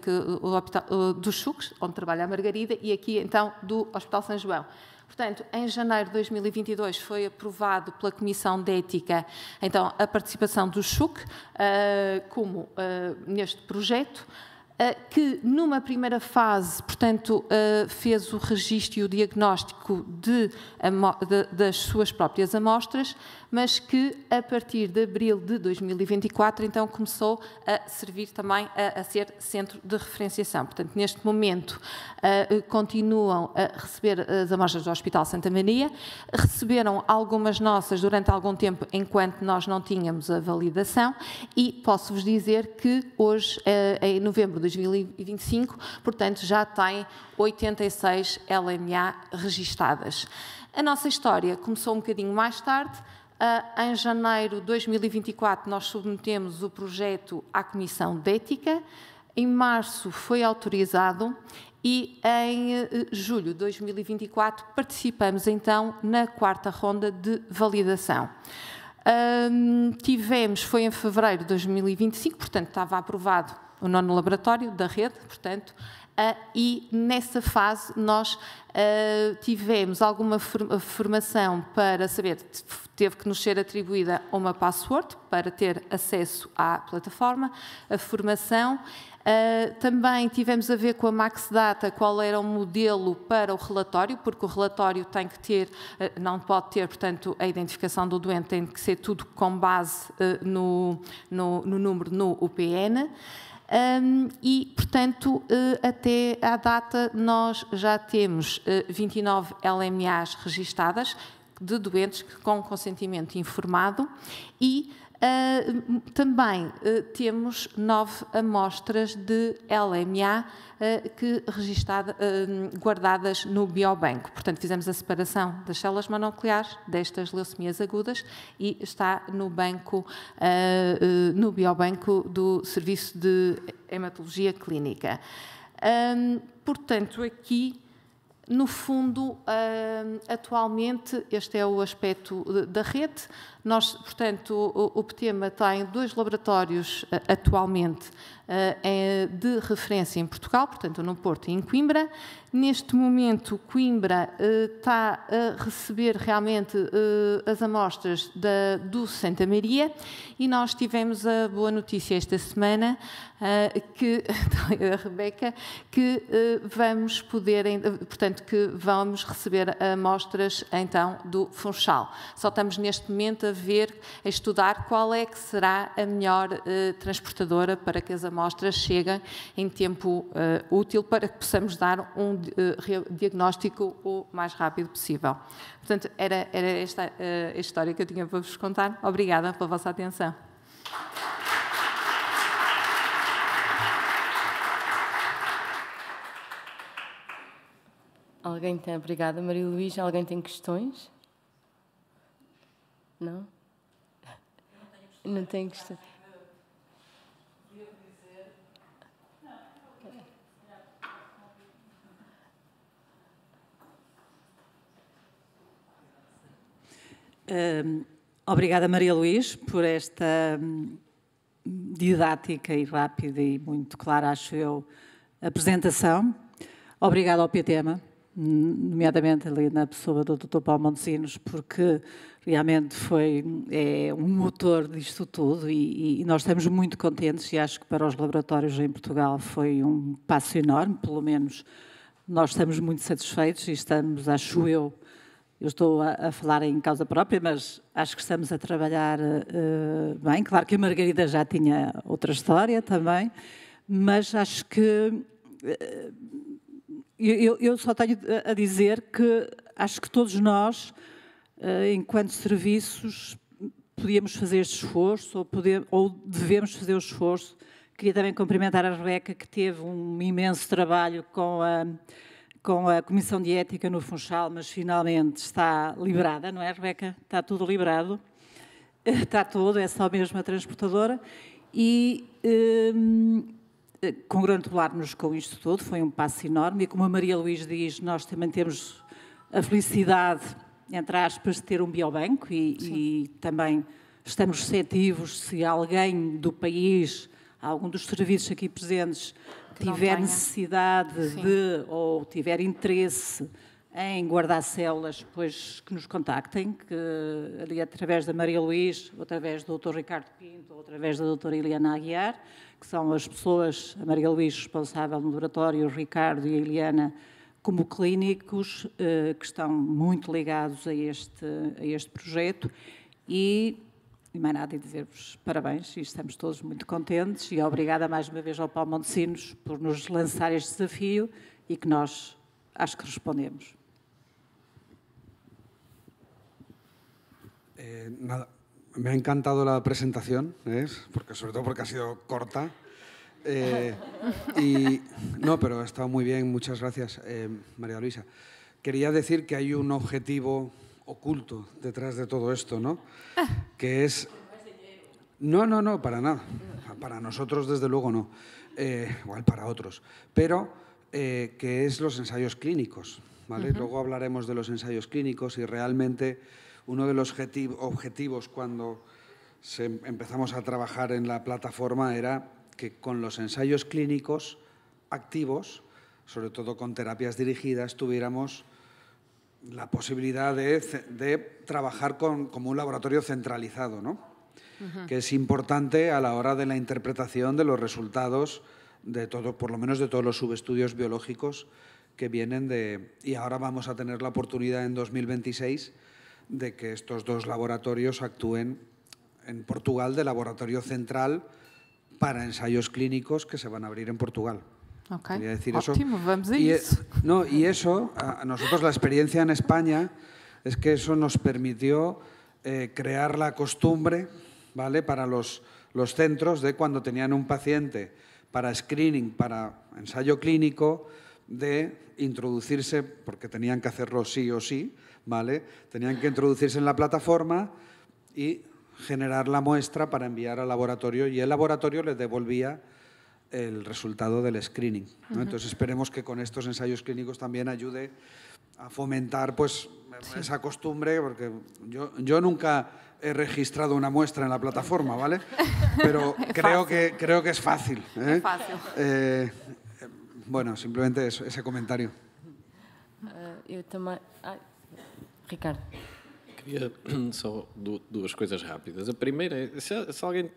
dos Chucos, onde trabalha a Margarida, e aqui então do Hospital São João. Portanto, em janeiro de 2022 foi aprovado pela Comissão de Ética, então, a participação do Chuc como neste projeto, que numa primeira fase, portanto, fez o registro e o diagnóstico das suas próprias amostras, mas que a partir de abril de 2024, então, começou a servir também a ser centro de referenciação. Portanto, neste momento, continuam a receber as amostras do Hospital Santa Maria, receberam algumas nossas durante algum tempo, enquanto nós não tínhamos a validação, e posso-vos dizer que hoje, em novembro de 2025, portanto, já tem 86 LMA registadas. A nossa história começou um bocadinho mais tarde. Em janeiro de 2024, nós submetemos o projeto à Comissão de Ética. Em março foi autorizado e em julho de 2024 participamos então na 4ª ronda de validação. Foi em fevereiro de 2025, portanto estava aprovado o 9º laboratório da rede, portanto, e nessa fase nós tivemos alguma formação para saber, teve que nos ser atribuída uma password para ter acesso à plataforma, a formação. Também tivemos a ver com a MaxData qual era o modelo para o relatório, porque o relatório tem que ter, não pode ter, portanto, a identificação do doente, tem que ser tudo com base no número no UPN. E, portanto, até à data nós já temos 29 LMAs registadas de doentes com consentimento informado e também temos 9 amostras de LMA guardadas no biobanco. Portanto, fizemos a separação das células mononucleares destas leucemias agudas e está no banco, no biobanco do Serviço de Hematologia Clínica. Portanto, aqui, no fundo, atualmente, este é o aspecto da rede. Nós, portanto, o PTEMA tem 2 laboratórios atualmente de referência em Portugal, portanto no Porto e em Coimbra. Neste momento, Coimbra está a receber realmente as amostras do Santa Maria e nós tivemos a boa notícia esta semana, que a Rebeca, que vamos poder, portanto, que vamos receber amostras então do Funchal. Só estamos neste momento a estudar qual é que será a melhor transportadora para que as amostras cheguem em tempo útil para que possamos dar um diagnóstico o mais rápido possível. Portanto, era esta a história que eu tinha para vos contar. Obrigada pela vossa atenção. Alguém tem? Obrigada, Maria Luísa. Alguém tem questões? Não? Não tem questões. Obrigada, Maria Luís, por esta didática e rápida e muito clara, acho eu, apresentação. Obrigada ao PTEMA, nomeadamente ali na pessoa do Dr. Paulo Montesinos, porque realmente é um motor disto tudo e nós estamos muito contentes e acho que para os laboratórios em Portugal foi um passo enorme, pelo menos nós estamos muito satisfeitos e estamos, acho eu estou a falar em causa própria, mas acho que estamos a trabalhar bem. Claro que a Margarida já tinha outra história também, mas acho que eu só tenho a dizer que acho que todos nós, enquanto serviços, podíamos fazer este esforço ou devemos fazer o esforço. Queria também cumprimentar a Rebeca, que teve um imenso trabalho com a Comissão de Ética no Funchal, mas finalmente está liberada, não é, Rebeca? Está tudo liberado, está tudo, é só mesmo a transportadora. E congratular-nos com isto tudo, foi um passo enorme. E como a Maria Luís diz, nós também temos a felicidade, entre aspas, de ter um biobanco e também estamos receptivos se alguém do país, algum dos serviços aqui presentes, tiver necessidade de ou tiver interesse em guardar células, depois que nos contactem, que ali através da Maria Luís, ou através do Dr. Ricardo Pinto, ou através da doutora Eliana Aguiar, que são as pessoas, a Maria Luís responsável no laboratório, o Ricardo e a Eliana como clínicos, que estão muito ligados a este projeto e mais nada a dizer-vos parabéns e estamos todos muito contentes e obrigada mais uma vez ao Paulo Montesinos por nos lançar este desafio e que nós acho que respondemos. Nada, me ha encantado la presentación, sobre todo porque ha sido corta. No, pero ha estado muy bien, muchas gracias, María Luisa. Quería decir que hay un objetivo oculto detrás de todo esto, ¿no? Que es... No, para nada. Para nosotros, desde luego, no. Igual para otros. Pero que es los ensayos clínicos, ¿vale? Luego hablaremos de los ensayos clínicos y realmente uno de los objetivos cuando empezamos a trabajar en la plataforma era que con los ensayos clínicos activos, sobre todo con terapias dirigidas, tuviéramos la posibilidad de trabajar como un laboratorio centralizado, ¿no? Que es importante a la hora de la interpretación de los resultados de todo, por lo menos de todos los subestudios biológicos que vienen de... Y ahora vamos a tener la oportunidad en 2026 de que estos dos laboratorios actúen en Portugal de laboratorio central para ensayos clínicos que se van a abrir en Portugal. Okay. Quería decir Ótimo, eso. vamos a isso. Y eso, a nosotros la experiencia en España es que eso nos permitió crear la costumbre, ¿vale?, para los centros de cuando tenían un paciente para screening, para ensayo clínico, de introducirse, porque tenían que hacerlo sí o sí, ¿vale? Tenían que introducirse en la plataforma y generar la muestra para enviar al laboratorio y el laboratorio les devolvía el resultado del screening, ¿no? Entonces esperemos que con estos ensayos clínicos también ayude fomentar pues esa costumbre, porque yo nunca he registrado una muestra en la plataforma, ¿vale? Pero creo que es fácil. Es fácil. Bueno, simplemente ese comentario. Eu também... Ricardo. Queria só duas coisas rápidas. A primeira é, se alguém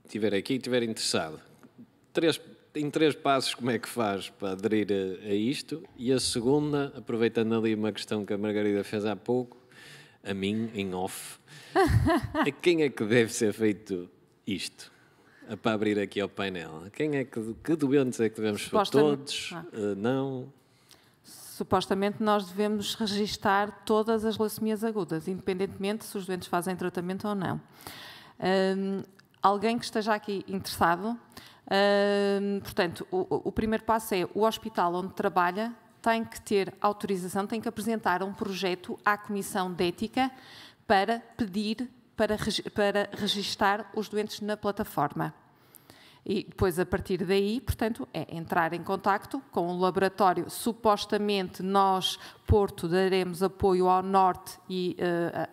estiver aqui e estiver interessado, em 3 passos como é que faz para aderir a isto? E a segunda, aproveitando ali uma questão que a Margarida fez há pouco, a mim, em off, a quem é que deve ser feito isto? Para abrir aqui ao painel. Que doentes é que devemos fazer? Todos? Não? Supostamente nós devemos registar todas as leucemias agudas, independentemente se os doentes fazem tratamento ou não. Alguém que esteja aqui interessado, portanto, o primeiro passo é o hospital onde trabalha tem que ter autorização, tem que apresentar um projeto à Comissão de Ética para pedir para registar os doentes na plataforma. E depois, a partir daí, portanto, é entrar em contacto com o laboratório. Supostamente, nós, Porto, daremos apoio ao Norte e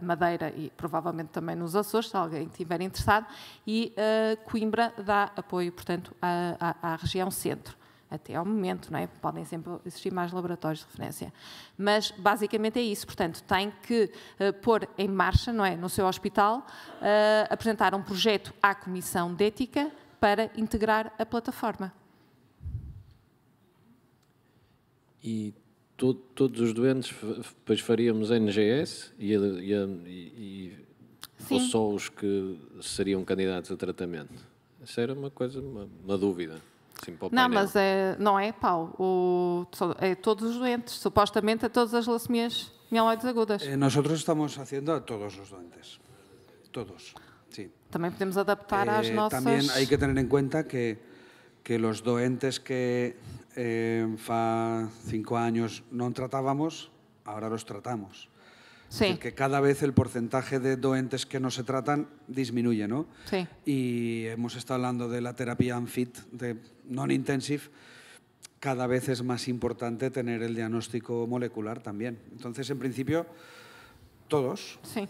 Madeira e provavelmente também nos Açores, se alguém estiver interessado, e Coimbra dá apoio, portanto, à região centro. Até ao momento, não é? Podem sempre existir mais laboratórios de referência. Mas, basicamente, é isso. Portanto, tem que pôr em marcha, não é? No seu hospital, apresentar um projeto à Comissão de Ética para integrar a plataforma. E todos os doentes depois faríamos NGS ou só os que seriam candidatos a tratamento? Isso era uma coisa, uma dúvida. Assim, para o painel. Não, mas não é, Paulo. É todos os doentes, supostamente a todas as leucemias mieloides agudas. Nosotros estamos haciendo a todos los doentes. Todos. Sí. También podemos adaptar às nossas... También hay que tener en cuenta que los doentes que fa 5 años no tratábamos, ahora los tratamos. Sí. Es decir, que cada vez el porcentaje de doentes que no se tratan disminuye, ¿no? Sí. Y hemos estado hablando de la terapia ANFIT, de non-intensive. Cada vez es más importante tener el diagnóstico molecular también. Entonces, en principio, todos. Sí.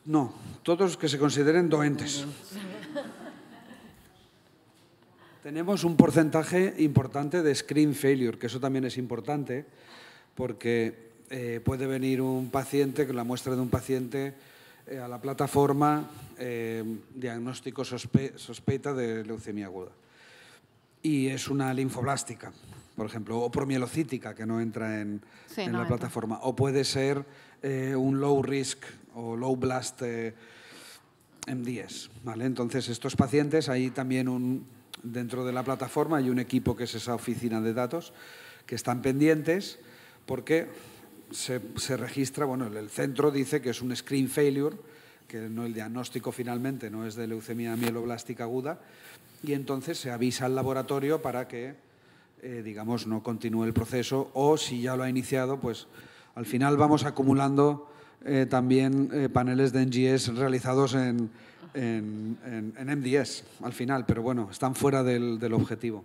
No, todos que se consideren doentes. Tenemos un porcentaje importante de screen failure, que eso también es importante, porque puede venir un paciente, con la muestra de un paciente a la plataforma, diagnóstico sospecha de leucemia aguda. Y es una linfoblástica, por ejemplo, o promielocítica, que no entra en la plataforma. O puede ser un low risk o low blast MDS, ¿vale? Entonces, estos pacientes, hay también dentro de la plataforma hay un equipo que es esa oficina de datos que están pendientes porque se registra, bueno, el centro dice que es un screen failure, que no, el diagnóstico finalmente no es de leucemia mieloblástica aguda, y entonces se avisa al laboratorio para que, digamos, no continúe el proceso, o si ya lo ha iniciado, pues al final vamos acumulando también paneles de NGS realizados en MDS al final, pero bueno, están fuera del objetivo.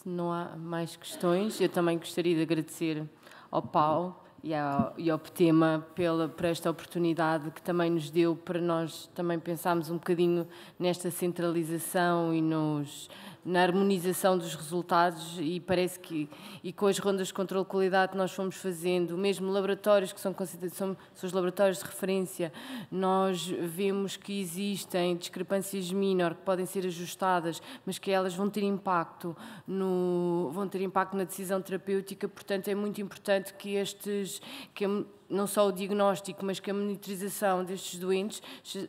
Se não há mais questões, eu também gostaria de agradecer ao Paulo e ao PTEMA por esta oportunidade que também nos deu para nós também pensarmos um bocadinho nesta centralização e na harmonização dos resultados, e parece que com as rondas de controle de qualidade que nós fomos fazendo, mesmo laboratórios que são os laboratórios de referência, nós vemos que existem discrepâncias menor que podem ser ajustadas, mas que elas vão ter impacto na decisão terapêutica. Portanto, é muito importante que não só o diagnóstico, mas que a monitorização destes doentes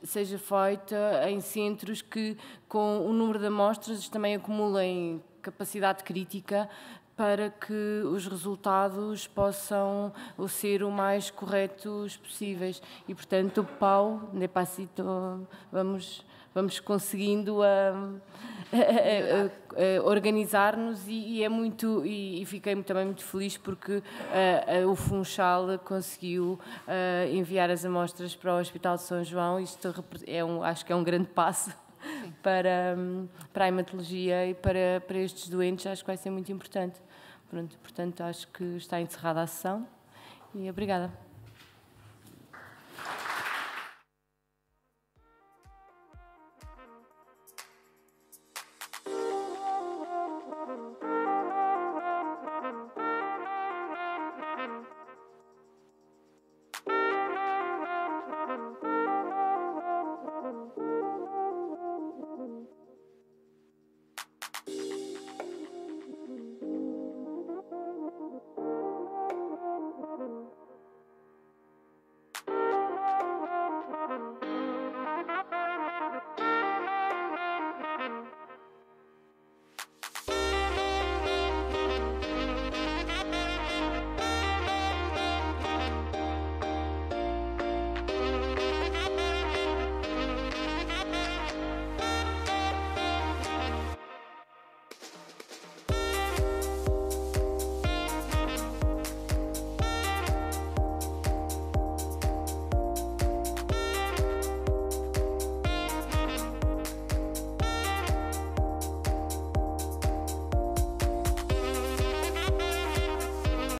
seja feita em centros que, com o número de amostras, também acumulem capacidade crítica para que os resultados possam ser o mais corretos possíveis. E, portanto, Paulo, Nepacito, vamos conseguindo organizar-nos e fiquei também muito feliz porque o Funchal conseguiu enviar as amostras para o Hospital de São João. Isto acho que é um grande passo para a hematologia e para estes doentes, acho que vai ser muito importante. Pronto, portanto, acho que está encerrada a sessão e obrigada.